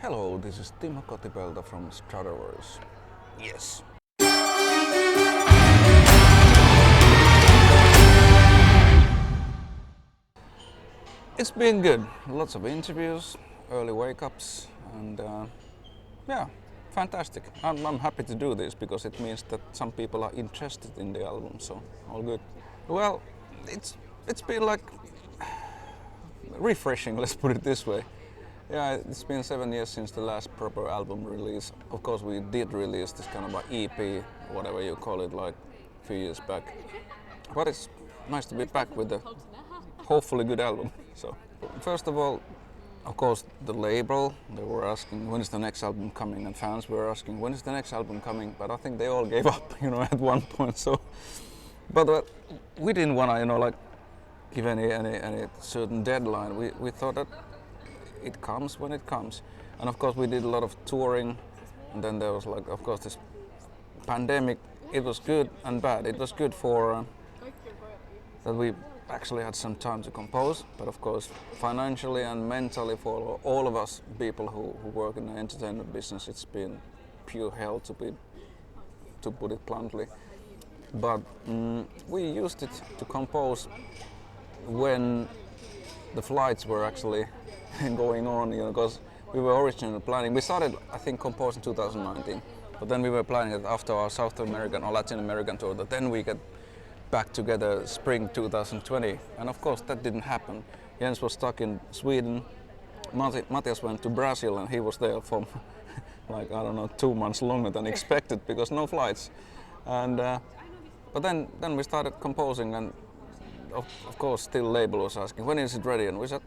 Hello, this is Timo Kotipelto from Stratovarius. Yes. It's been good. Lots of interviews, early wake-ups, and yeah, fantastic. I'm happy to do this because it means that some people are interested in the album, so all good. Well, it's been like refreshing, let's put it this way. Yeah, it's been 7 years since the last proper album release. Of course, we did release this kind of a EP, whatever you call it, like a few years back. But it's nice to be back with a hopefully good album. So, first of all, of course, the label, they were asking when is the next album coming, and fans were asking when is the next album coming. But I think they all gave up, at one point. So, but we didn't want to, like, give any certain deadline. We thought that it comes when it comes. And of course we did a lot of touring, and then there was, like, of course, this pandemic. It was good and bad. It was good for that we actually had some time to compose, but of course financially and mentally for all of us people who work in the entertainment business, it's been pure hell, to put it bluntly. But we used it to compose when the flights were actually going on, because we were originally planning. We started, I think, composing 2019, but then we were planning that after our South American or Latin American tour, that then we get back together spring 2020, and of course that didn't happen. Jens was stuck in Sweden. Matthias went to Brazil, and he was there for like, I don't know, 2 months longer than expected because no flights. And but then we started composing, and of course still label was asking when is it ready, and we said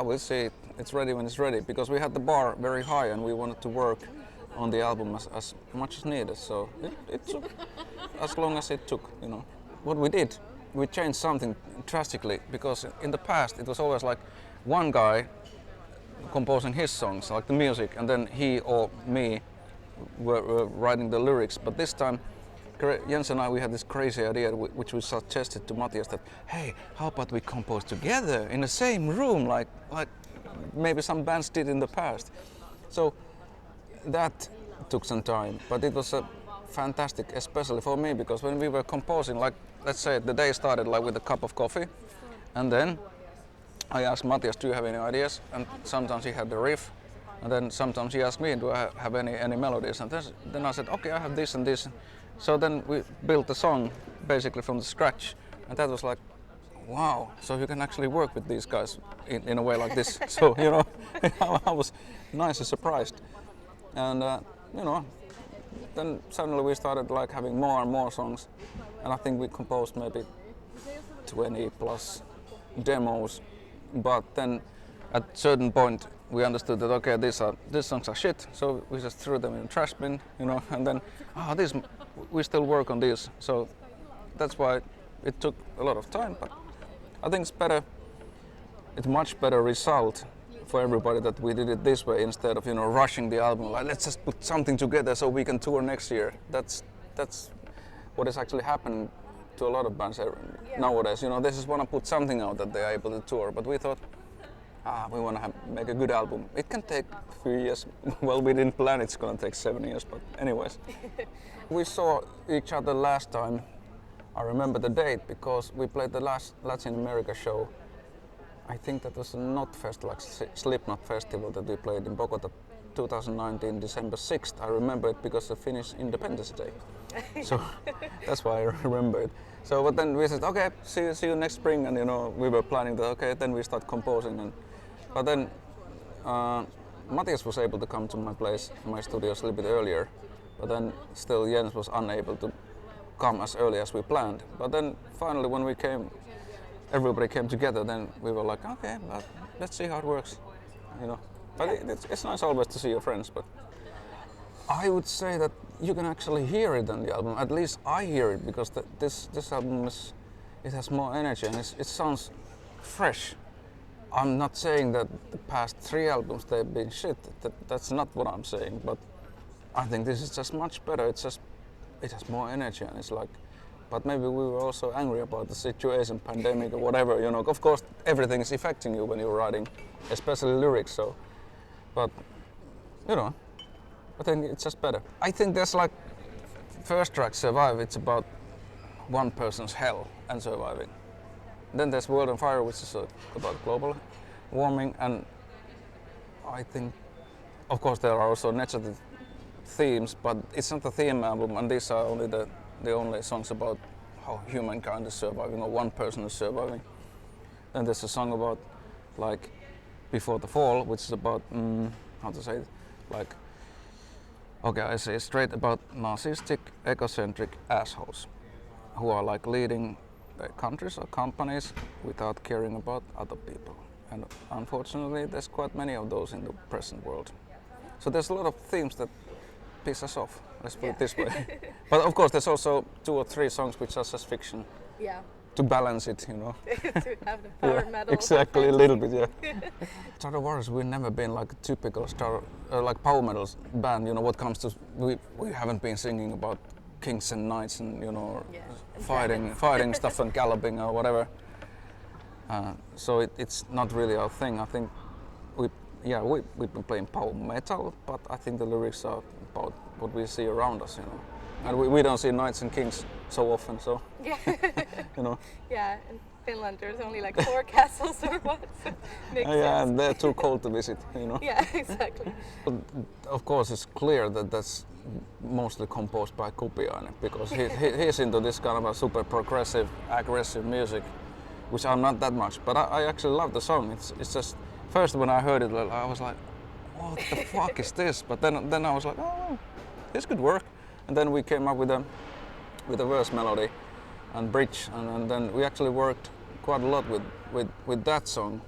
we'll see, it's ready when it's ready, because we had the bar very high and we wanted to work on the album as much as needed. So it took as long as it took. What we did, we changed something drastically, because in the past it was always like one guy composing his songs, like the music, and then he or me were writing the lyrics. But this time Jens and I, we had this crazy idea which we suggested to Matthias, that hey, how about we compose together in the same room, like maybe some bands did in the past. So that took some time, but it was fantastic, especially for me, because when we were composing, like, let's say the day started like with a cup of coffee, and then I asked Matthias, do you have any ideas? And sometimes he had the riff, and then sometimes he asked me, do I have any melodies? And then I said, okay, I have this and this. So then we built the song basically from the scratch, and that was like, wow, so you can actually work with these guys in a way like this. So, I was nicely surprised. And, then suddenly we started like having more and more songs, and I think we composed maybe 20 plus demos. But then at a certain point we understood that, okay, these songs are shit, so we just threw them in the trash bin, and then we still work on these. So that's why it took a lot of time, but I think it's much better result for everybody that we did it this way, instead of rushing the album, like, let's just put something together so we can tour next year. That's what is actually happening to a lot of bands nowadays. They just want to put something out that they are able to tour, but we thought, we want to make a good album. It can take a few years. Well, we didn't plan it's going to take 7 years, but anyways. We saw each other last time. I remember the date because we played the last Latin America show. I think that was a Knotfest, like Slipknot festival, that we played in Bogota 2019, December 6th. I remember it because of Finnish Independence Day. So that's why I remember it. So, but then we said, okay, see you next spring, and we were planning that, okay, then we start composing. But then Matthias was able to come to my place, my studios, a little bit earlier. But then still Jens was unable to come as early as we planned. But then finally when everybody came together, then we were like, okay, but let's see how it works, But it's nice always to see your friends. But I would say that you can actually hear it on the album. At least I hear it, because this album it has more energy, and it sounds fresh. I'm not saying that the past 3 albums they've been shit. That's not what I'm saying. But I think this is just much better. It has more energy, and it's like. But maybe we were also angry about the situation, pandemic or whatever. Of course, everything is affecting you when you're writing, especially lyrics. So, but you know, I think it's just better. I think there's like first track Survive, it's about one person's hell and surviving. Then there's World on Fire, which is about global warming, and I think, of course, there are also natural themes, but it's not a theme album, and these are only the only songs about how humankind is surviving or one person is surviving. Then there's a song about like Before the Fall, which is about how to say it, like, okay, I say straight about narcissistic, egocentric assholes who are like leading their countries or companies without caring about other people. And unfortunately, there's quite many of those in the present world. So there's a lot of themes that piss us off, let's put it this way. But of course, there's also 2 or 3 songs which are just fiction. Yeah. To balance it, you know. To have the power metal. Exactly, a little bit, yeah. Stratovarius, we've never been like a typical like power metal band, you know, what comes to, we haven't been singing about kings and knights and, you know, fighting stuff and galloping or whatever. So it's not really our thing. I think we've been playing power metal, but I think the lyrics are about what we see around us, you know. And we don't see knights and kings so often, so, you know. Yeah, in Finland there's only like 4 castles or what, so makes sense. And they're too cold to visit, you know. Yeah, exactly. But of course it's clear that that's mostly composed by Kupiainen, because he's into this kind of a super progressive, aggressive music, which I'm not that much, but I actually love the song. It's just, first when I heard it, I was like, what the fuck is this? But then I was like, oh, this could work. And then we came up with a verse melody and bridge, and then we actually worked quite a lot with that song.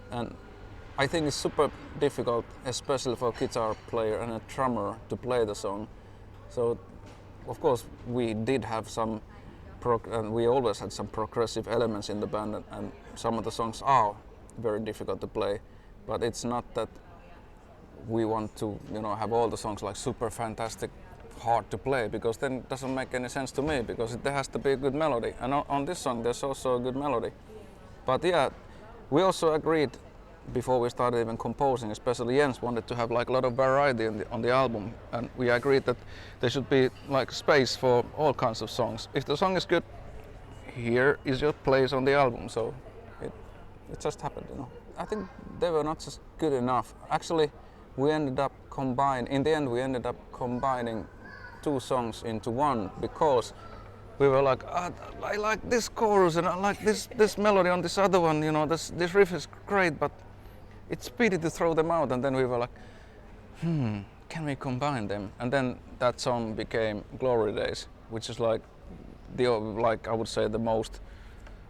And I think it's super difficult, especially for a guitar player and a drummer, to play the song. So, of course, we did have some, and we always had some progressive elements in the band, and some of the songs are very difficult to play. But it's not that we want to, you know, have all the songs like super fantastic, hard to play, because then it doesn't make any sense to me, because there has to be a good melody, and on this song there's also a good melody. But yeah, we also agreed before we started even composing, especially Jens wanted to have like a lot of variety on the album, and we agreed that there should be like space for all kinds of songs. If the song is good, here is your place on the album, so it just happened, you know. I think they were not just good enough. Actually, we ended up combining 2 songs into one, because we were like, I like this chorus and I like this melody on this other one, you know, this riff is great, but it's pity to throw them out. And then we were like, can we combine them? And then that song became Glory Days, which is like I would say the most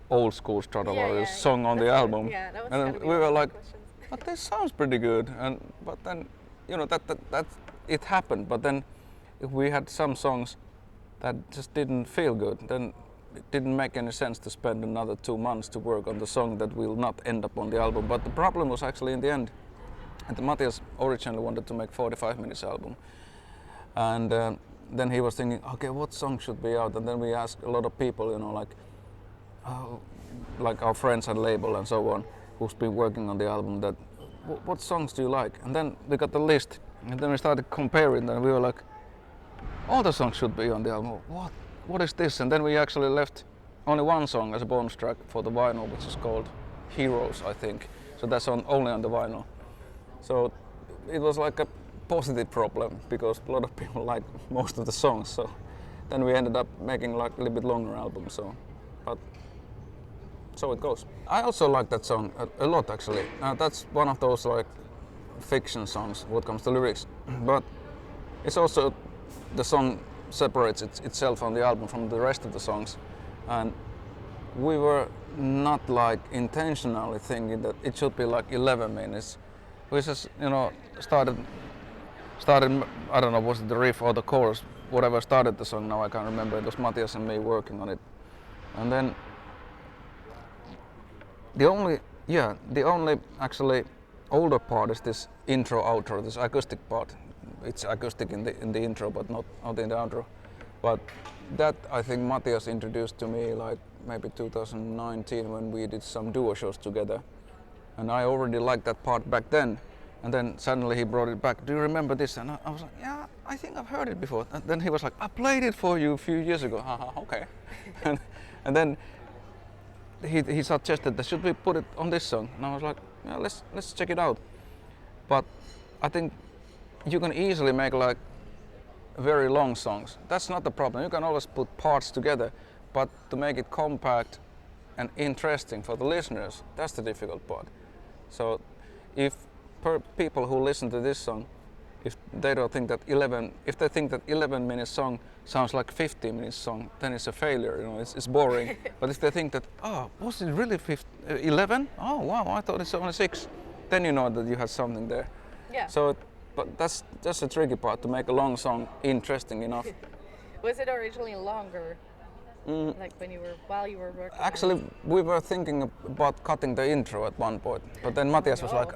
old school Stratovarius song on the album. Yeah, that was and we were like, but this sounds pretty good. But then, you know, that it happened. But then if we had some songs that just didn't feel good, then it didn't make any sense to spend another 2 months to work on the song that will not end up on the album. But the problem was actually in the end, and Matthias originally wanted to make 45 minutes album, and then he was thinking, okay, what song should be out? And then we asked a lot of people, you know, like our friends and label and so on, who's been working on the album, that what songs do you like? And then we got the list, and then we started comparing, and we were like, all the songs should be on the album. What is this? And then we actually left only one song as a bonus track for the vinyl, which is called Heroes, I think. So that's only on the vinyl. So it was like a positive problem, because a lot of people like most of the songs. So then we ended up making like a little bit longer album. But so it goes. I also like that song a lot, actually. That's one of those like fiction songs when it comes to lyrics. But it's also, the song separates itself on the album from the rest of the songs, and we were not like intentionally thinking that it should be like 11 minutes. We just, you know, started, I don't know, was it the riff or the chorus, whatever started the song, now I can't remember. It was Matthias and me working on it. And then the only actually older part is this intro outro, this acoustic part. It's acoustic in the intro, but not in the outro. But that, I think, Matthias introduced to me like maybe 2019 when we did some duo shows together. And I already liked that part back then, And then suddenly he brought it back. Do you remember this? And I was like, yeah, I think I've heard it before. And then he was like, I played it for you a few years ago. Haha, okay. and then he suggested that should we put it on this song? And I was like, yeah, let's check it out. But I think you can easily make like very long songs. That's not the problem. You can always put parts together, but to make it compact and interesting for the listeners, that's the difficult part. So if people who listen to this song, if they think that 11-minute song sounds like 15-minute song, then it's a failure. You know, it's boring. But if they think that, oh, was it really 11? Oh wow, I thought it's only 6. Then you know that you have something there. Yeah. So, but that's a tricky part, to make a long song interesting enough. Was it originally longer? Like while you were working? Actually, we were thinking about cutting the intro at one point, but then Matthias was like,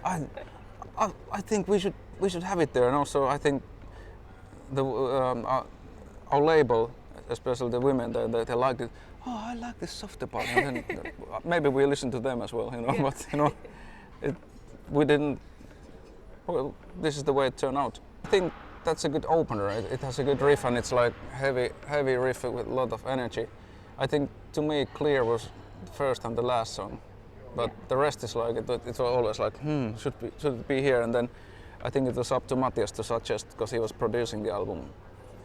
I think we should have it there, and also I think the our label, especially the women, they liked it. Oh, I like this softer part, and then maybe we listen to them as well, you know. Yeah. But you know, we didn't. Well, this is the way it turned out. I think that's a good opener. It has a good riff, and it's like heavy riff with a lot of energy. I think to me Clear was the first and the last song, but the rest is like it was always like should it be here? And then I think it was up to Matthias to suggest, because he was producing the album.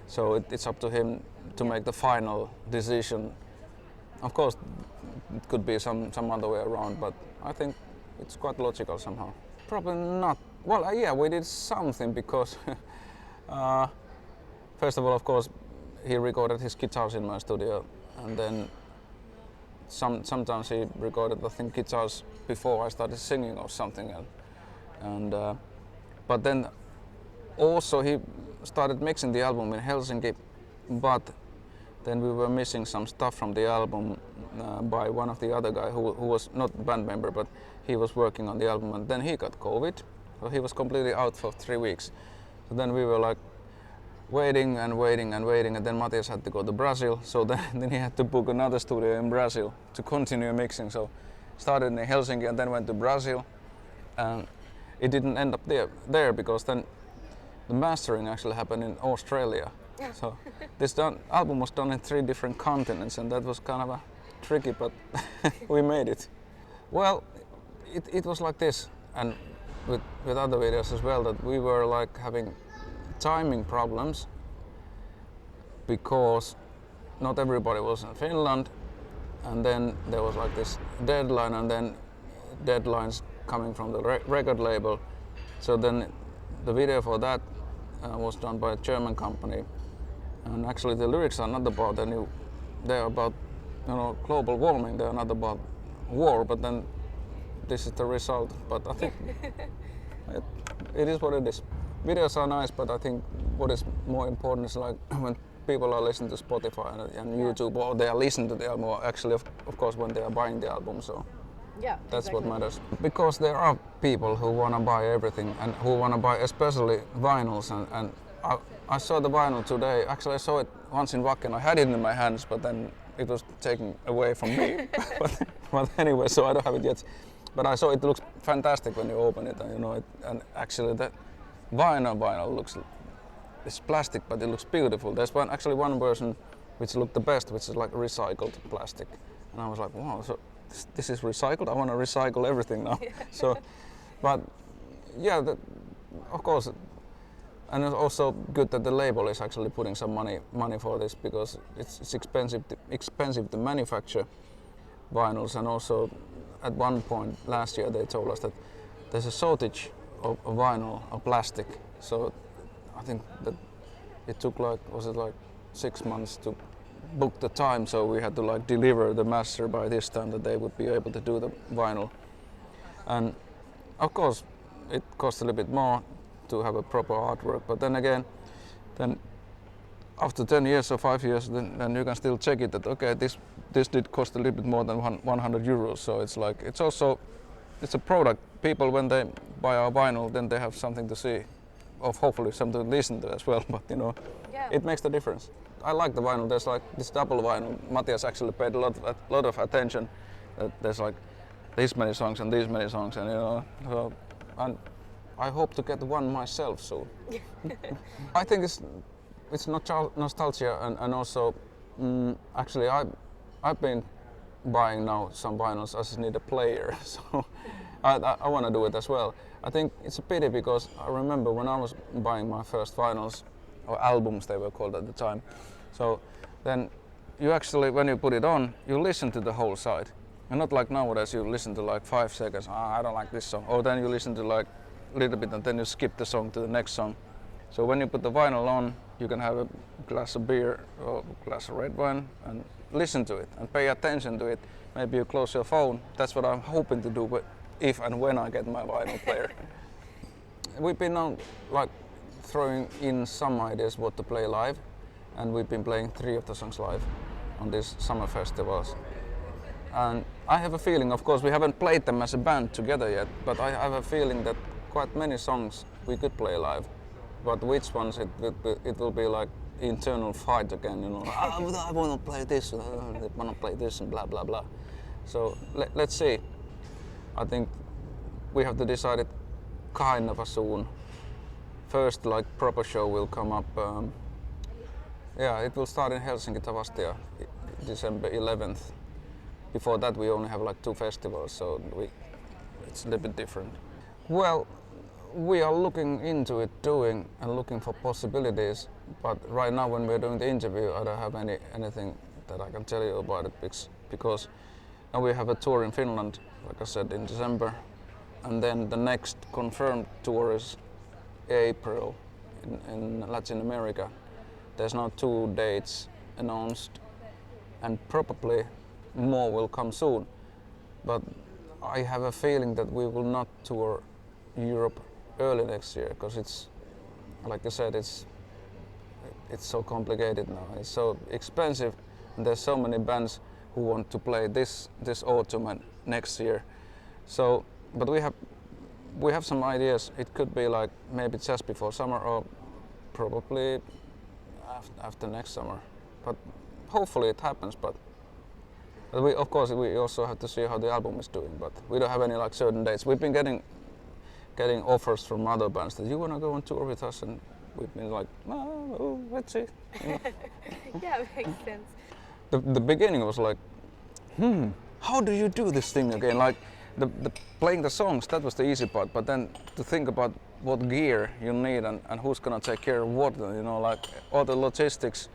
So it's up to him to make the final decision. Of course, it could be some other way around, but I think it's quite logical somehow. Probably not. Well, yeah, we did something because first of all, of course, he recorded his guitars in my studio, and then sometimes he recorded, I think, guitars before I started singing or something, and but then also he started mixing the album in Helsinki, but then we were missing some stuff from the album by one of the other guy who was not a band member, but he was working on the album, and then he got COVID, so he was completely out for 3 weeks. So then we were like waiting, and then Matthias had to go to Brazil, so then he had to book another studio in Brazil to continue mixing. So started in Helsinki and then went to Brazil, and it didn't end up there because then the mastering actually happened in Australia. So this album was done in 3 different continents, and that was kind of tricky, but we made it. Well, it was like this, and with other videos as well, that we were like having timing problems because not everybody was in Finland, and then there was like this deadline, and then deadlines coming from the record label. So then the video for that was done by a German company, and actually the lyrics are not about they're about global warming, they're not about war, but then this is the result. But I think it is what it is. Videos are nice, but I think what is more important is like when people are listening to Spotify and YouTube, or they are listening to the album, or actually of course when they are buying the album. So yeah, that's exactly what matters. Because there are people who want to buy everything, and who want to buy especially vinyls, and I saw the vinyl today. Actually, I saw it once in Wacken. I had it in my hands, but then it was taken away from me. but anyway, so I don't have it yet. But I saw it looks fantastic when you open it, and and actually the vinyl looks, it's plastic, but it looks beautiful. There's one version which looked the best, which is like recycled plastic, and I was like, wow, so this is recycled. I want to recycle everything now. So, but yeah, of course, and it's also good that the label is actually putting some money for this, because it's expensive to manufacture vinyls, and also at one point last year they told us that there's a shortage of vinyl or plastic. So I think that it took like 6 months to book the time, so we had to like deliver the master by this time that they would be able to do the vinyl. And of course it costs a little bit more to have a proper artwork, but then again, after 10 years or 5 years, then you can still check it that okay, this did cost a little bit more than 100 euros. So it's like it's a product. People, when they buy our vinyl, then they have something to see, or hopefully something to listen to as well. But it makes the difference. I like the vinyl. There's like this double vinyl. Matthias actually paid a lot of attention. That there's like this many songs and these many songs, and so, and I hope to get one myself soon. I think it's nostalgia and also actually I've been buying now some vinyls. I just need a player, so I want to do it as well. I think it's a pity because I remember when I was buying my first vinyls, or albums they were called at the time. So then you actually, when you put it on, you listen to the whole side. And not like nowadays you listen to like 5 seconds, I don't like this song. Or then you listen to like a little bit and then you skip the song to the next song. So when you put the vinyl on, you can have a glass of beer or a glass of red wine and listen to it and pay attention to it. Maybe you close your phone. That's what I'm hoping to do if and when I get my vinyl player. We've been now like throwing in some ideas what to play live, and we've been playing 3 of the songs live on these summer festivals. And I have a feeling, of course we haven't played them as a band together yet, but I have a feeling that quite many songs we could play live. But which ones it will be like internal fight again, you know. I want to play this, I want to play this, and blah blah blah. So let's see. I think we have to decide it kind of soon. First, like proper show will come up. It will start in Helsinki Tavastia, December 11th. Before that, we only have like 2 festivals, so it's a little bit different. Well, we are looking into it, doing and looking for possibilities. But right now, when we're doing the interview, I don't have anything that I can tell you about it because now we have a tour in Finland, like I said, in December, and then the next confirmed tour is April in Latin America. There's now 2 dates announced, and probably more will come soon. But I have a feeling that we will not tour Europe early next year because it's, like I said, it's so complicated now. It's so expensive, and there's so many bands who want to play this autumn and next year. So, but we have some ideas. It could be like maybe just before summer or probably after next summer. But hopefully it happens. But of course we also have to see how the album is doing. But we don't have any like certain dates. We've been getting offers from other bands that you want to go on tour with us, and we've been like, oh, let's see. You know? Yeah, makes sense. The beginning was like, how do you do this thing again? Like the playing the songs, that was the easy part, but then to think about what gear you need and who's gonna take care of what, you know, like all the logistics,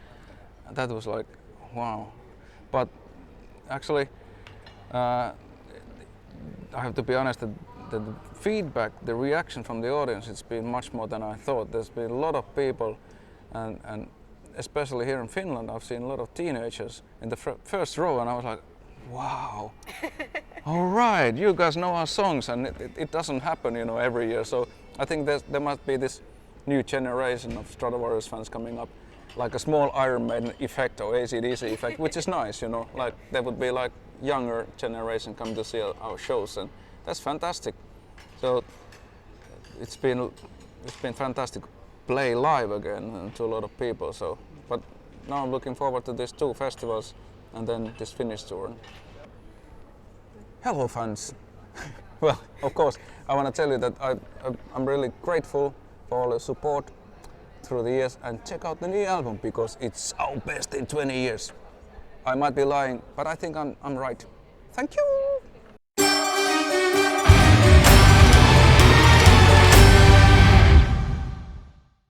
that was like, wow. But actually, I have to be honest that the feedback, the reaction from the audience, it's been much more than I thought. There's been a lot of people, and especially here in Finland, I've seen a lot of teenagers in the first row, and I was like, wow, all right, you guys know our songs, and it doesn't happen, you know, every year. So I think there must be this new generation of Stratovarius fans coming up, like a small Iron Maiden effect or AC/DC effect, which is nice, you know, like there would be like younger generation come to see our shows, and that's fantastic. So it's been fantastic play live again and to a lot of people. So, but now I'm looking forward to these 2 festivals and then this Finnish tour. Hello fans. Well, of course, I want to tell you that I'm really grateful for all the support through the years, and check out the new album because it's our best in 20 years. I might be lying, but I think I'm right. Thank you.